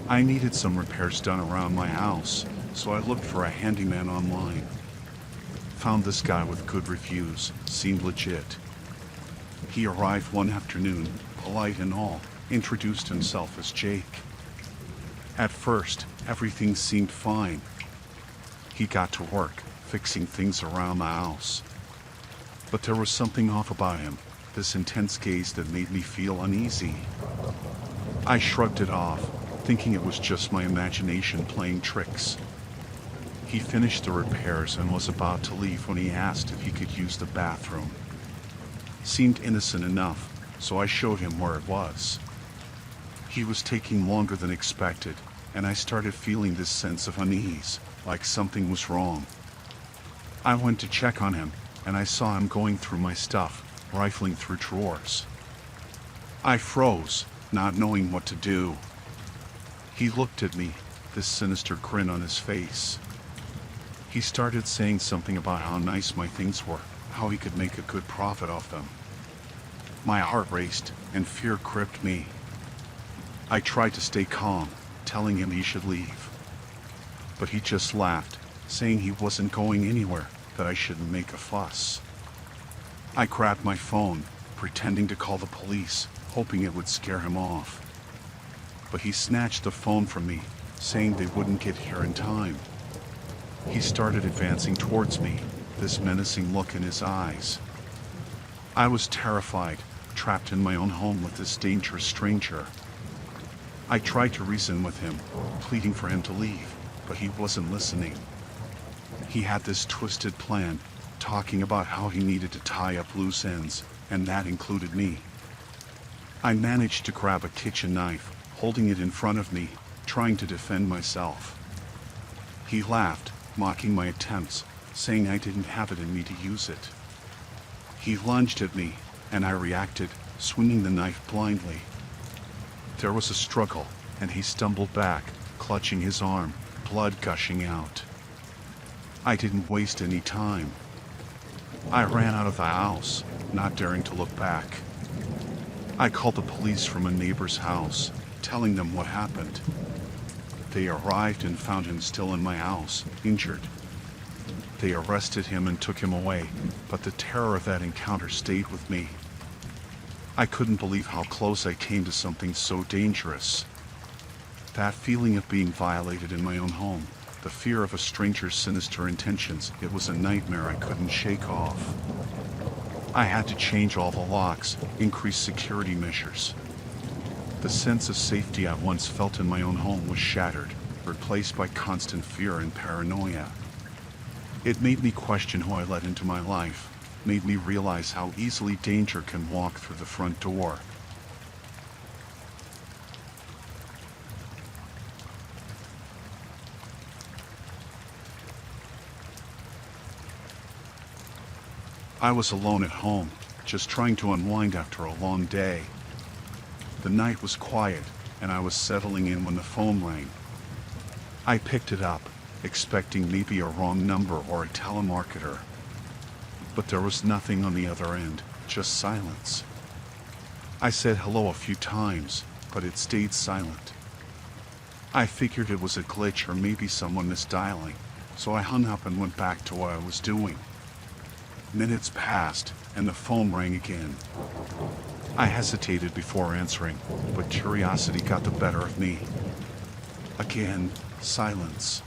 I needed some repairs done around my house, so I looked for a handyman online. Found this guy with good reviews, seemed legit. He arrived one afternoon, polite and all, introduced himself as Jake. At first, everything seemed fine. He got to work, fixing things around the house. But there was something off about him, this intense gaze that made me feel uneasy. I shrugged it off, thinking it was just my imagination playing tricks. He finished the repairs and was about to leave when he asked if he could use the bathroom. Seemed innocent enough, so I showed him where it was. He was taking longer than expected, and I started feeling this sense of unease, like something was wrong. I went to check on him, and I saw him going through my stuff, rifling through drawers. I froze, not knowing what to do. He looked at me, this sinister grin on his face. He started saying something about how nice my things were, how he could make a good profit off them. My heart raced, and fear gripped me. I tried to stay calm, telling him he should leave. But he just laughed, saying he wasn't going anywhere, that I shouldn't make a fuss. I grabbed my phone, pretending to call the police, hoping it would scare him off. But he snatched the phone from me, saying they wouldn't get here in time. He started advancing towards me, this menacing look in his eyes. I was terrified, trapped in my own home with this dangerous stranger. I tried to reason with him, pleading for him to leave, but he wasn't listening. He had this twisted plan, talking about how he needed to tie up loose ends, and that included me. I managed to grab a kitchen knife, holding it in front of me, trying to defend myself. He laughed, mocking my attempts, saying I didn't have it in me to use it. He lunged at me, and I reacted, swinging the knife blindly. There was a struggle, and he stumbled back, clutching his arm, blood gushing out. I didn't waste any time. I ran out of the house, not daring to look back. I called the police from a neighbor's house, telling them what happened. They arrived and found him still in my house, injured. They arrested him and took him away, but the terror of that encounter stayed with me. I couldn't believe how close I came to something so dangerous. That feeling of being violated in my own home, the fear of a stranger's sinister intentions, it was a nightmare I couldn't shake off. I had to change all the locks, increase security measures. The sense of safety I once felt in my own home was shattered, replaced by constant fear and paranoia. It made me question who I let into my life, made me realize how easily danger can walk through the front door. I was alone at home, just trying to unwind after a long day. The night was quiet, and I was settling in when the phone rang. I picked it up, expecting maybe a wrong number or a telemarketer. But there was nothing on the other end, just silence. I said hello a few times, but it stayed silent. I figured it was a glitch or maybe someone misdialing, so I hung up and went back to what I was doing. Minutes passed, and the phone rang again. I hesitated before answering, but curiosity got the better of me. Again, silence.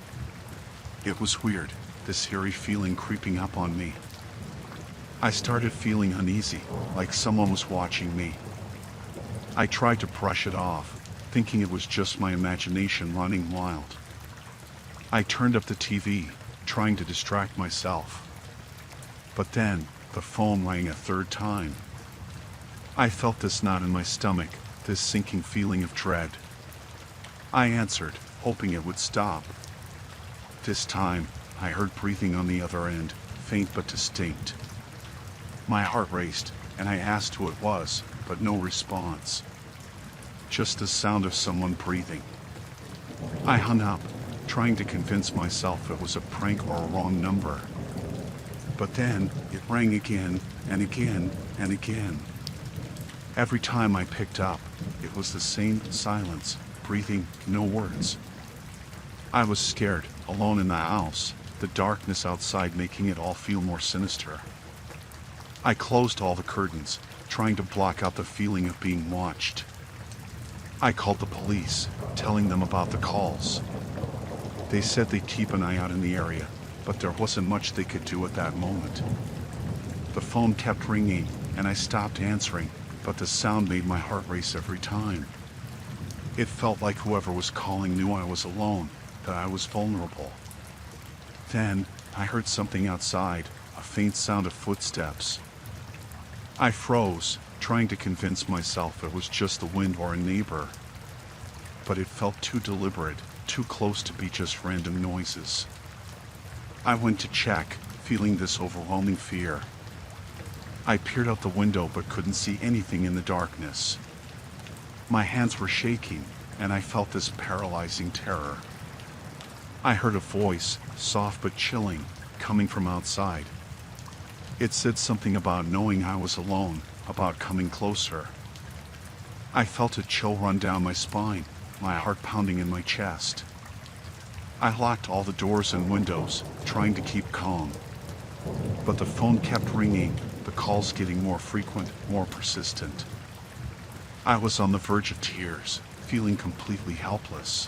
It was weird, this eerie feeling creeping up on me. I started feeling uneasy, like someone was watching me. I tried to brush it off, thinking it was just my imagination running wild. I turned up the TV, trying to distract myself. But then, the phone rang a third time. I felt this knot in my stomach, this sinking feeling of dread. I answered, hoping it would stop. This time, I heard breathing on the other end, faint but distinct. My heart raced, and I asked who it was, but no response. Just the sound of someone breathing. I hung up, trying to convince myself it was a prank or a wrong number. But then, it rang again, and again, and again. Every time I picked up, it was the same silence, breathing, no words. I was scared, alone in the house, the darkness outside making it all feel more sinister. I closed all the curtains, trying to block out the feeling of being watched. I called the police, telling them about the calls. They said they'd keep an eye out in the area, but there wasn't much they could do at that moment. The phone kept ringing, and I stopped answering, but the sound made my heart race every time. It felt like whoever was calling knew I was alone, that I was vulnerable. Then, I heard something outside, a faint sound of footsteps. I froze, trying to convince myself it was just the wind or a neighbor. But it felt too deliberate, too close to be just random noises. I went to check, feeling this overwhelming fear. I peered out the window but couldn't see anything in the darkness. My hands were shaking, and I felt this paralyzing terror. I heard a voice, soft but chilling, coming from outside. It said something about knowing I was alone, about coming closer. I felt a chill run down my spine, my heart pounding in my chest. I locked all the doors and windows, trying to keep calm. But the phone kept ringing, the calls getting more frequent, more persistent. I was on the verge of tears, feeling completely helpless.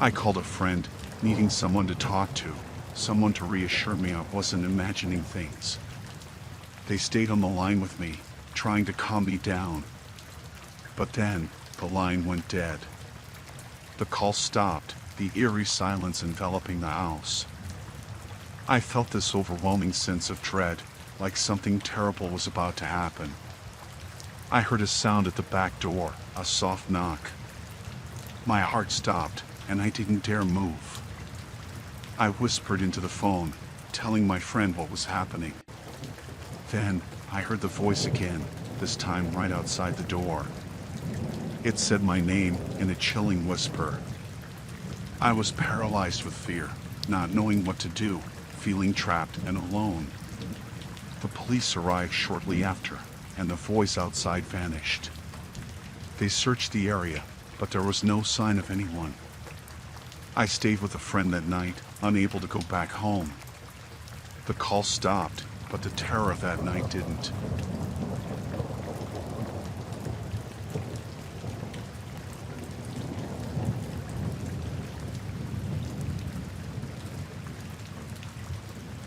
I called a friend, needing someone to talk to, someone to reassure me I wasn't imagining things. They stayed on the line with me, trying to calm me down. But then, the line went dead. The call stopped, the eerie silence enveloping the house. I felt this overwhelming sense of dread, like something terrible was about to happen. I heard a sound at the back door, a soft knock. My heart stopped, and I didn't dare move. I whispered into the phone, telling my friend what was happening. Then, I heard the voice again, this time right outside the door. It said my name in a chilling whisper. I was paralyzed with fear, not knowing what to do, feeling trapped and alone. The police arrived shortly after, and the voice outside vanished. They searched the area, but there was no sign of anyone. I stayed with a friend that night, unable to go back home. The call stopped, but the terror of that night didn't.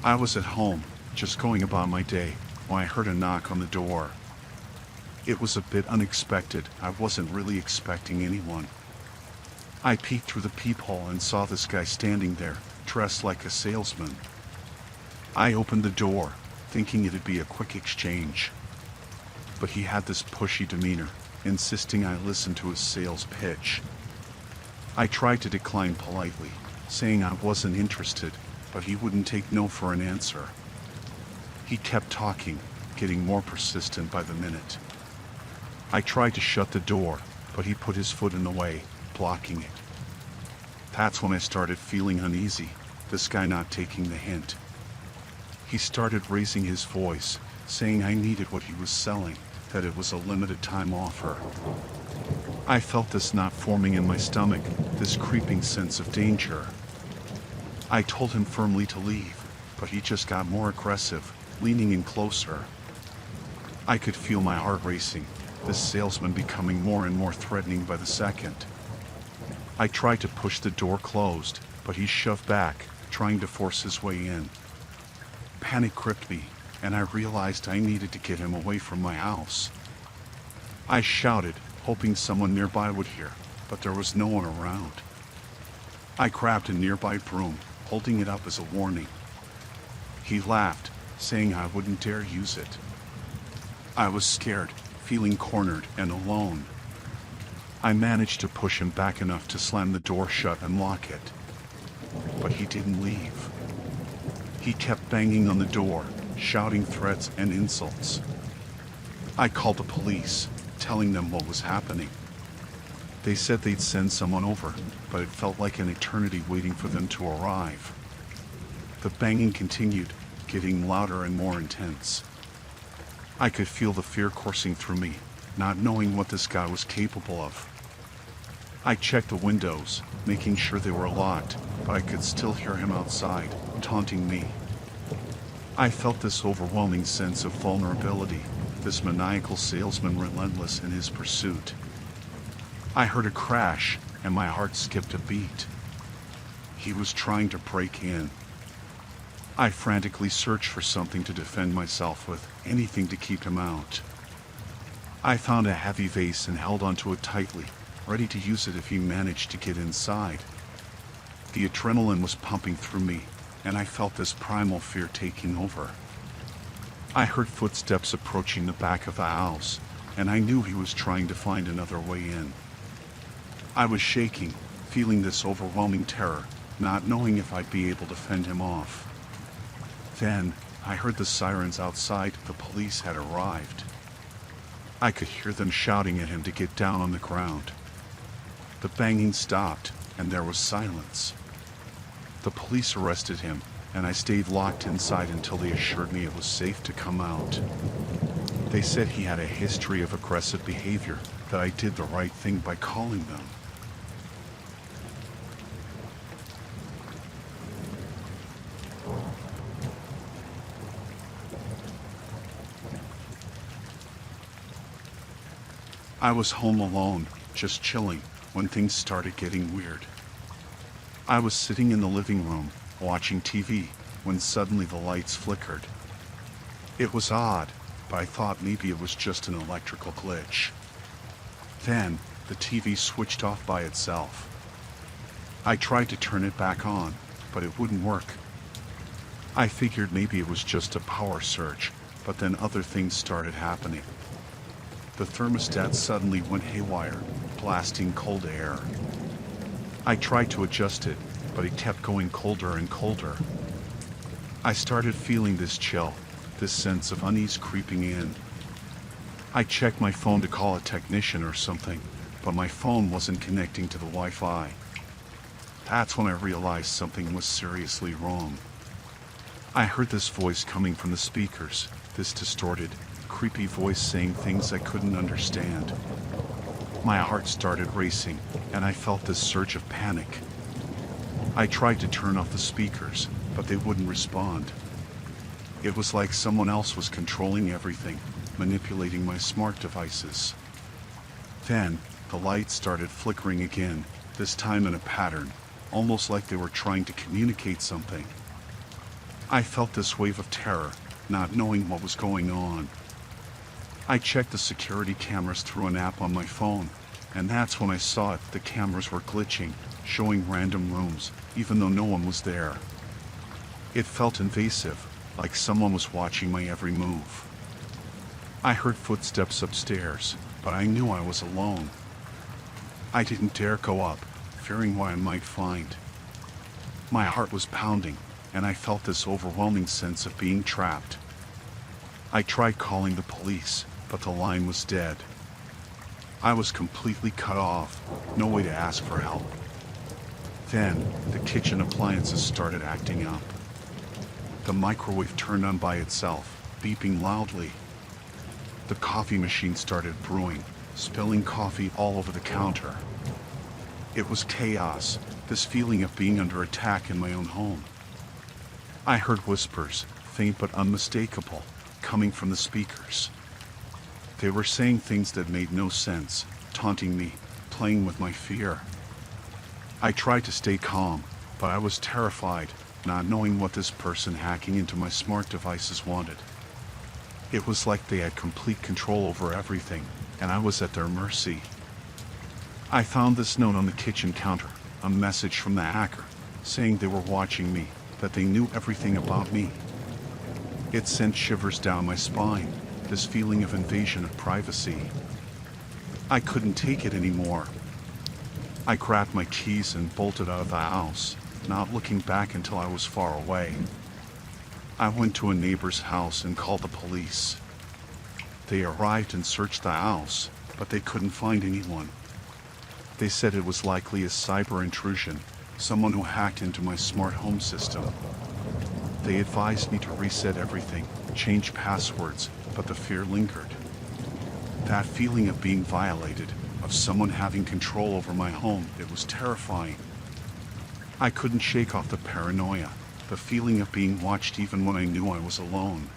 I was at home, just going about my day, when I heard a knock on the door. It was a bit unexpected. I wasn't really expecting anyone. I peeked through the peephole and saw this guy standing there, dressed like a salesman. I opened the door, thinking it'd be a quick exchange. But he had this pushy demeanor, insisting I listen to his sales pitch. I tried to decline politely, saying I wasn't interested, but he wouldn't take no for an answer. He kept talking, getting more persistent by the minute. I tried to shut the door, but he put his foot in the way, blocking it. That's when I started feeling uneasy, this guy not taking the hint. He started raising his voice, saying I needed what he was selling, that it was a limited time offer. I felt this knot forming in my stomach, this creeping sense of danger. I told him firmly to leave, but he just got more aggressive, leaning in closer. I could feel my heart racing, this salesman becoming more and more threatening by the second. I tried to push the door closed, but he shoved back, trying to force his way in. Panic gripped me, and I realized I needed to get him away from my house. I shouted, hoping someone nearby would hear, but there was no one around. I grabbed a nearby broom, holding it up as a warning. He laughed, saying I wouldn't dare use it. I was scared, feeling cornered and alone. I managed to push him back enough to slam the door shut and lock it. But he didn't leave. He kept banging on the door, shouting threats and insults. I called the police, telling them what was happening. They said they'd send someone over, but it felt like an eternity waiting for them to arrive. The banging continued, getting louder and more intense. I could feel the fear coursing through me, not knowing what this guy was capable of. I checked the windows, making sure they were locked, but I could still hear him outside, taunting me. I felt this overwhelming sense of vulnerability, this maniacal salesman relentless in his pursuit. I heard a crash, and my heart skipped a beat. He was trying to break in. I frantically searched for something to defend myself with, anything to keep him out. I found a heavy vase and held onto it tightly, ready to use it if he managed to get inside. The adrenaline was pumping through me, and I felt this primal fear taking over. I heard footsteps approaching the back of the house, and I knew he was trying to find another way in. I was shaking, feeling this overwhelming terror, not knowing if I'd be able to fend him off. Then, I heard the sirens outside. The police had arrived. I could hear them shouting at him to get down on the ground. The banging stopped, and there was silence. The police arrested him, and I stayed locked inside until they assured me it was safe to come out. They said he had a history of aggressive behavior, that I did the right thing by calling them. I was home alone, just chilling, when things started getting weird. I was sitting in the living room, watching TV, when suddenly the lights flickered. It was odd, but I thought maybe it was just an electrical glitch. Then, the TV switched off by itself. I tried to turn it back on, but it wouldn't work. I figured maybe it was just a power surge, but then other things started happening. The thermostat suddenly went haywire, blasting cold air. I tried to adjust it, but it kept going colder and colder. I started feeling this chill, this sense of unease creeping in. I checked my phone to call a technician or something, but my phone wasn't connecting to the Wi-Fi. That's when I realized something was seriously wrong. I heard this voice coming from the speakers, this distorted, creepy voice saying things I couldn't understand. My heart started racing, and I felt this surge of panic. I tried to turn off the speakers, but they wouldn't respond. It was like someone else was controlling everything, manipulating my smart devices. Then, the lights started flickering again, this time in a pattern, almost like they were trying to communicate something. I felt this wave of terror, not knowing what was going on. I checked the security cameras through an app on my phone, and that's when I saw it. The cameras were glitching, showing random rooms, even though no one was there. It felt invasive, like someone was watching my every move. I heard footsteps upstairs, but I knew I was alone. I didn't dare go up, fearing what I might find. My heart was pounding, and I felt this overwhelming sense of being trapped. I tried calling the police, but the line was dead. I was completely cut off, no way to ask for help. Then, the kitchen appliances started acting up. The microwave turned on by itself, beeping loudly. The coffee machine started brewing, spilling coffee all over the counter. It was chaos, this feeling of being under attack in my own home. I heard whispers, faint but unmistakable, coming from the speakers. They were saying things that made no sense, taunting me, playing with my fear. I tried to stay calm, but I was terrified, not knowing what this person hacking into my smart devices wanted. It was like they had complete control over everything, and I was at their mercy. I found this note on the kitchen counter, a message from the hacker, saying they were watching me, that they knew everything about me. It sent shivers down my spine, this feeling of invasion of privacy. I couldn't take it anymore. I grabbed my keys and bolted out of the house, not looking back until I was far away. I went to a neighbor's house and called the police. They arrived and searched the house, but they couldn't find anyone. They said it was likely a cyber intrusion, someone who hacked into my smart home system. They advised me to reset everything, change passwords, but the fear lingered. That feeling of being violated, of someone having control over my home. It was terrifying. I couldn't shake off the paranoia, the feeling of being watched even when I knew I was alone.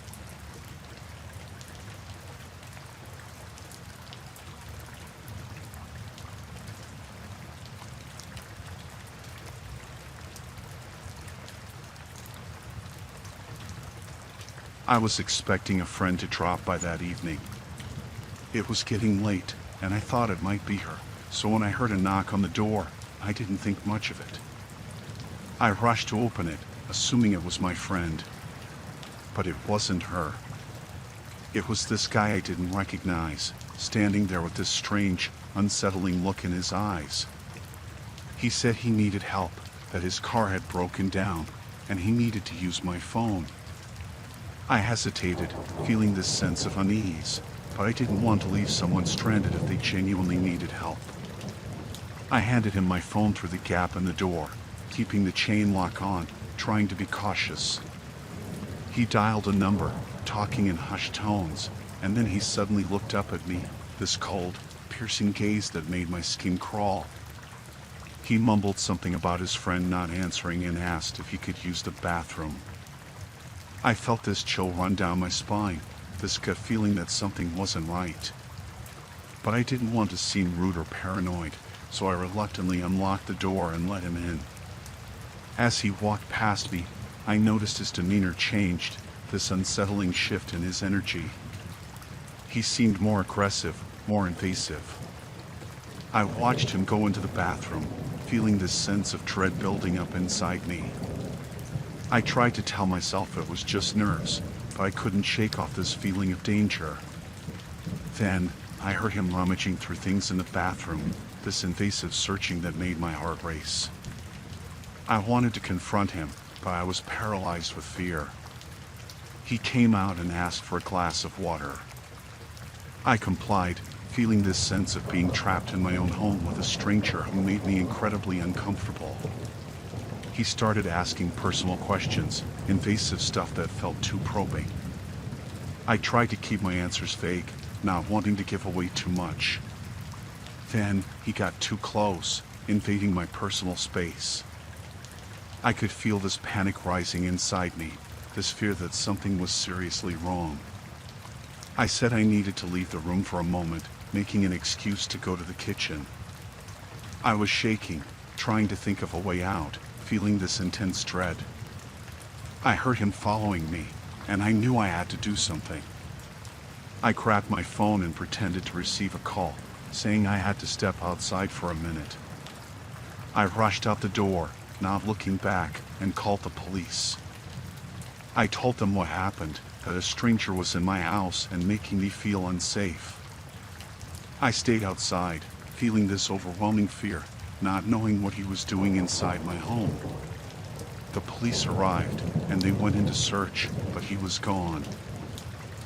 I was expecting a friend to drop by that evening. It was getting late, and I thought it might be her, so when I heard a knock on the door, I didn't think much of it. I rushed to open it, assuming it was my friend. But it wasn't her. It was this guy I didn't recognize, standing there with this strange, unsettling look in his eyes. He said he needed help, that his car had broken down, and he needed to use my phone. I hesitated, feeling this sense of unease, but I didn't want to leave someone stranded if they genuinely needed help. I handed him my phone through the gap in the door, keeping the chain lock on, trying to be cautious. He dialed a number, talking in hushed tones, and then he suddenly looked up at me, this cold, piercing gaze that made my skin crawl. He mumbled something about his friend not answering and asked if he could use the bathroom. I felt this chill run down my spine, this gut feeling that something wasn't right. But I didn't want to seem rude or paranoid, so I reluctantly unlocked the door and let him in. As he walked past me, I noticed his demeanor changed, this unsettling shift in his energy. He seemed more aggressive, more invasive. I watched him go into the bathroom, feeling this sense of dread building up inside me. I tried to tell myself it was just nerves, but I couldn't shake off this feeling of danger. Then, I heard him rummaging through things in the bathroom, this invasive searching that made my heart race. I wanted to confront him, but I was paralyzed with fear. He came out and asked for a glass of water. I complied, feeling this sense of being trapped in my own home with a stranger who made me incredibly uncomfortable. He started asking personal questions, invasive stuff that felt too probing. I tried to keep my answers vague, not wanting to give away too much. Then, he got too close, invading my personal space. I could feel this panic rising inside me, this fear that something was seriously wrong. I said I needed to leave the room for a moment, making an excuse to go to the kitchen. I was shaking, trying to think of a way out, feeling this intense dread. I heard him following me, and I knew I had to do something. I grabbed my phone and pretended to receive a call, saying I had to step outside for a minute. I rushed out the door, not looking back, and called the police. I told them what happened, that a stranger was in my house and making me feel unsafe. I stayed outside, feeling this overwhelming fear, not knowing what he was doing inside my home. The police arrived, and they went in to search, but he was gone.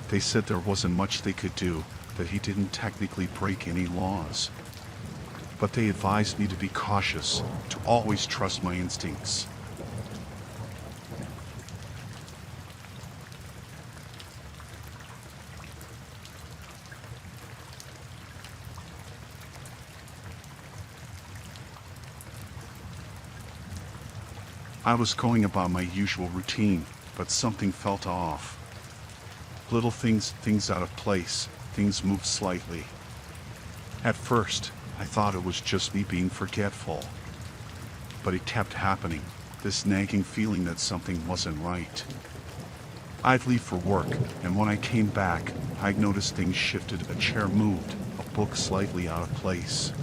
They said there wasn't much they could do, that he didn't technically break any laws. But they advised me to be cautious, to always trust my instincts. I was going about my usual routine, but something felt off. Little things out of place, things moved slightly. At first, I thought it was just me being forgetful. But it kept happening, this nagging feeling that something wasn't right. I'd leave for work, and when I came back, I'd noticed things shifted, a chair moved, a book slightly out of place.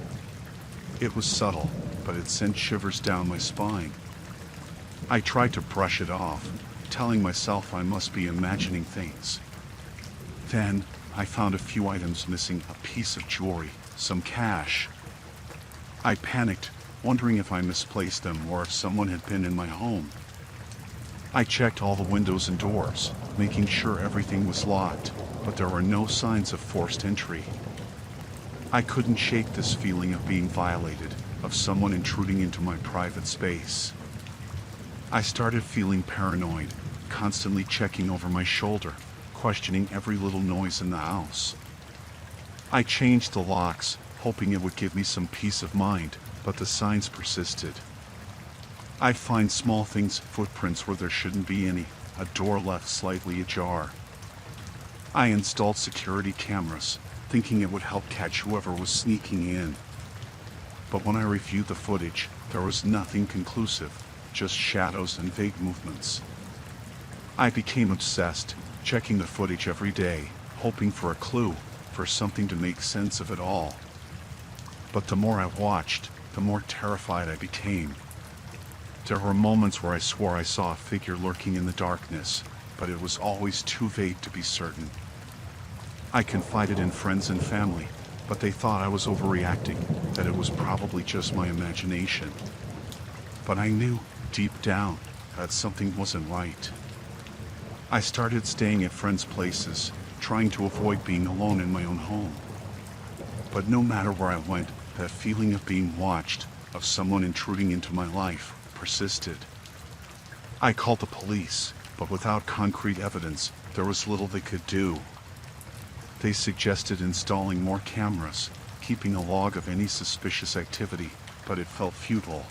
It was subtle, but it sent shivers down my spine. I tried to brush it off, telling myself I must be imagining things. Then, I found a few items missing, a piece of jewelry, some cash. I panicked, wondering if I misplaced them or if someone had been in my home. I checked all the windows and doors, making sure everything was locked, but there were no signs of forced entry. I couldn't shake this feeling of being violated, of someone intruding into my private space. I started feeling paranoid, constantly checking over my shoulder, questioning every little noise in the house. I changed the locks, hoping it would give me some peace of mind, but the signs persisted. I find small things, footprints where there shouldn't be any, a door left slightly ajar. I installed security cameras, thinking it would help catch whoever was sneaking in. But when I reviewed the footage, there was nothing conclusive, just shadows and vague movements. I became obsessed, checking the footage every day, hoping for a clue, for something to make sense of it all. But the more I watched, the more terrified I became. There were moments where I swore I saw a figure lurking in the darkness, but it was always too vague to be certain. I confided in friends and family, but they thought I was overreacting, that it was probably just my imagination. But I knew, deep down, that something wasn't right. I started staying at friends' places, trying to avoid being alone in my own home. But no matter where I went, that feeling of being watched, of someone intruding into my life, persisted. I called the police, but without concrete evidence, there was little they could do. They suggested installing more cameras, keeping a log of any suspicious activity, but it felt futile.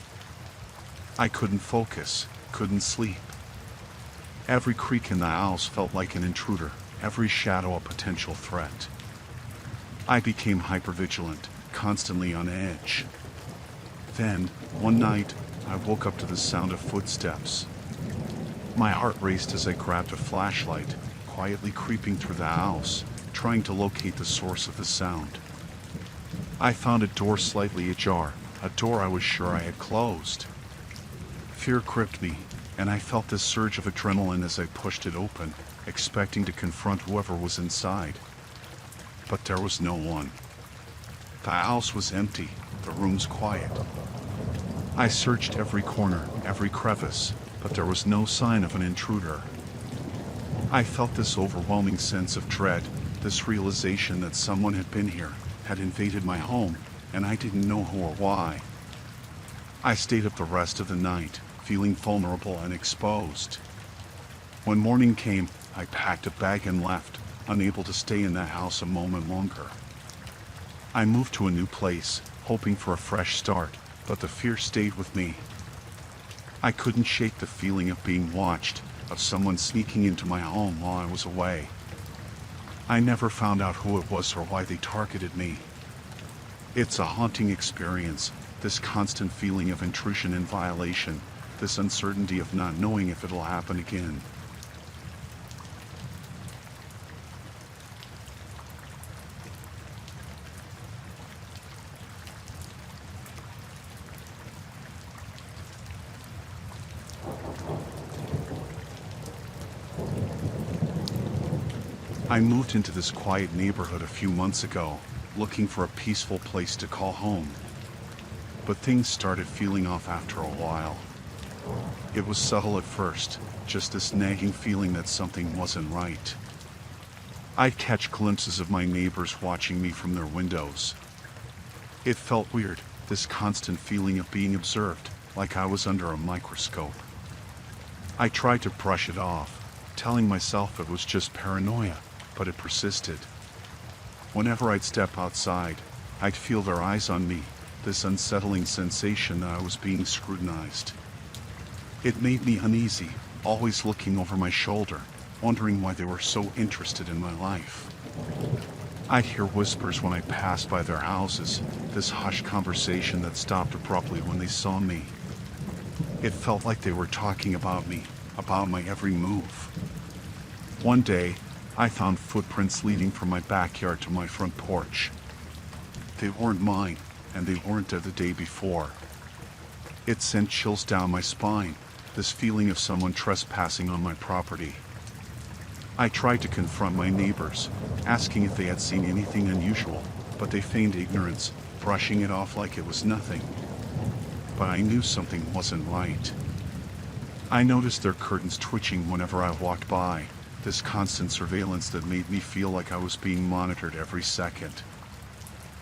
I couldn't focus, couldn't sleep. Every creak in the house felt like an intruder, every shadow a potential threat. I became hypervigilant, constantly on edge. Then, one night, I woke up to the sound of footsteps. My heart raced as I grabbed a flashlight, quietly creeping through the house, trying to locate the source of the sound. I found a door slightly ajar, a door I was sure I had closed. Fear gripped me, and I felt this surge of adrenaline as I pushed it open, expecting to confront whoever was inside. But there was no one. The house was empty, the rooms quiet. I searched every corner, every crevice, but there was no sign of an intruder. I felt this overwhelming sense of dread, this realization that someone had been here, had invaded my home, and I didn't know who or why. I stayed up the rest of the night, feeling vulnerable and exposed. When morning came, I packed a bag and left, unable to stay in that house a moment longer. I moved to a new place, hoping for a fresh start, but the fear stayed with me. I couldn't shake the feeling of being watched, of someone sneaking into my home while I was away. I never found out who it was or why they targeted me. It's a haunting experience, this constant feeling of intrusion and violation, this uncertainty of not knowing if it'll happen again. I moved into this quiet neighborhood a few months ago, looking for a peaceful place to call home. But things started feeling off after a while. It was subtle at first, just this nagging feeling that something wasn't right. I'd catch glimpses of my neighbors watching me from their windows. It felt weird, this constant feeling of being observed, like I was under a microscope. I tried to brush it off, telling myself it was just paranoia, but it persisted. Whenever I'd step outside, I'd feel their eyes on me, this unsettling sensation that I was being scrutinized. It made me uneasy, always looking over my shoulder, wondering why they were so interested in my life. I'd hear whispers when I passed by their houses, this hushed conversation that stopped abruptly when they saw me. It felt like they were talking about me, about my every move. One day, I found footprints leading from my backyard to my front porch. They weren't mine, and they weren't there the day before. It sent chills down my spine, this feeling of someone trespassing on my property. I tried to confront my neighbors, asking if they had seen anything unusual, but they feigned ignorance, brushing it off like it was nothing. But I knew something wasn't right. I noticed their curtains twitching whenever I walked by, this constant surveillance that made me feel like I was being monitored every second.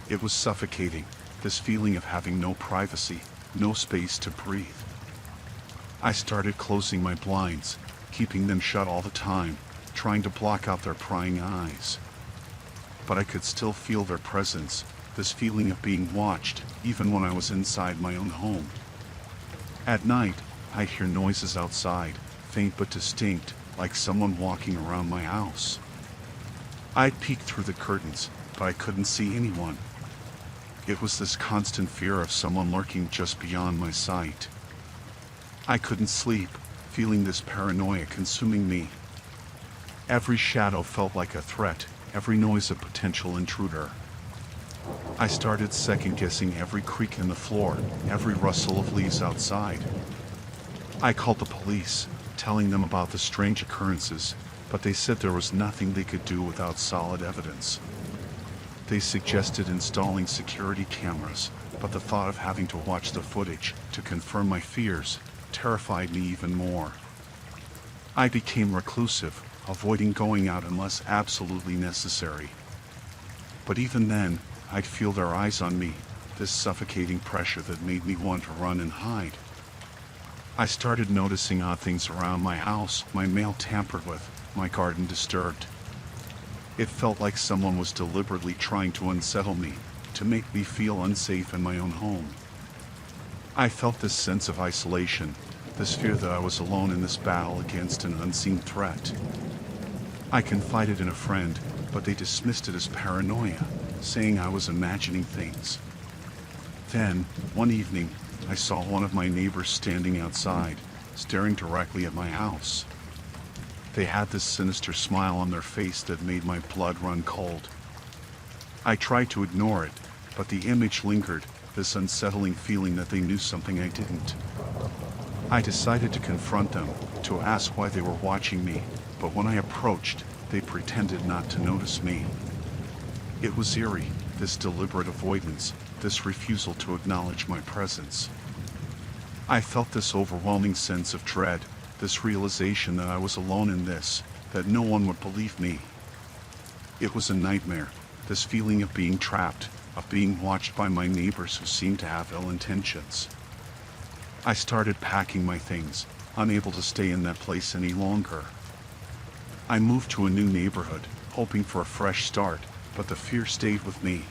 It was suffocating, this feeling of having no privacy, no space to breathe. I started closing my blinds, keeping them shut all the time, trying to block out their prying eyes. But I could still feel their presence, this feeling of being watched, even when I was inside my own home. At night, I'd hear noises outside, faint but distinct, like someone walking around my house. I'd peek through the curtains, but I couldn't see anyone. It was this constant fear of someone lurking just beyond my sight. I couldn't sleep, feeling this paranoia consuming me. Every shadow felt like a threat, every noise a potential intruder. I started second-guessing every creak in the floor, every rustle of leaves outside. I called the police, telling them about the strange occurrences, but they said there was nothing they could do without solid evidence. They suggested installing security cameras, but the thought of having to watch the footage to confirm my fears terrified me even more. I became reclusive, avoiding going out unless absolutely necessary. But even then, I'd feel their eyes on me, this suffocating pressure that made me want to run and hide. I started noticing odd things around my house, my mail tampered with, my garden disturbed. It felt like someone was deliberately trying to unsettle me, to make me feel unsafe in my own home. I felt this sense of isolation, this fear that I was alone in this battle against an unseen threat. I confided in a friend, but they dismissed it as paranoia, saying I was imagining things. Then, one evening, I saw one of my neighbors standing outside, staring directly at my house. They had this sinister smile on their face that made my blood run cold. I tried to ignore it, but the image lingered, this unsettling feeling that they knew something I didn't. I decided to confront them, to ask why they were watching me, but when I approached, they pretended not to notice me. It was eerie, this deliberate avoidance, this refusal to acknowledge my presence. I felt this overwhelming sense of dread, this realization that I was alone in this, that no one would believe me. It was a nightmare, this feeling of being trapped, of being watched by my neighbors who seemed to have ill intentions. I started packing my things, unable to stay in that place any longer. I moved to a new neighborhood, hoping for a fresh start, but the fear stayed with me.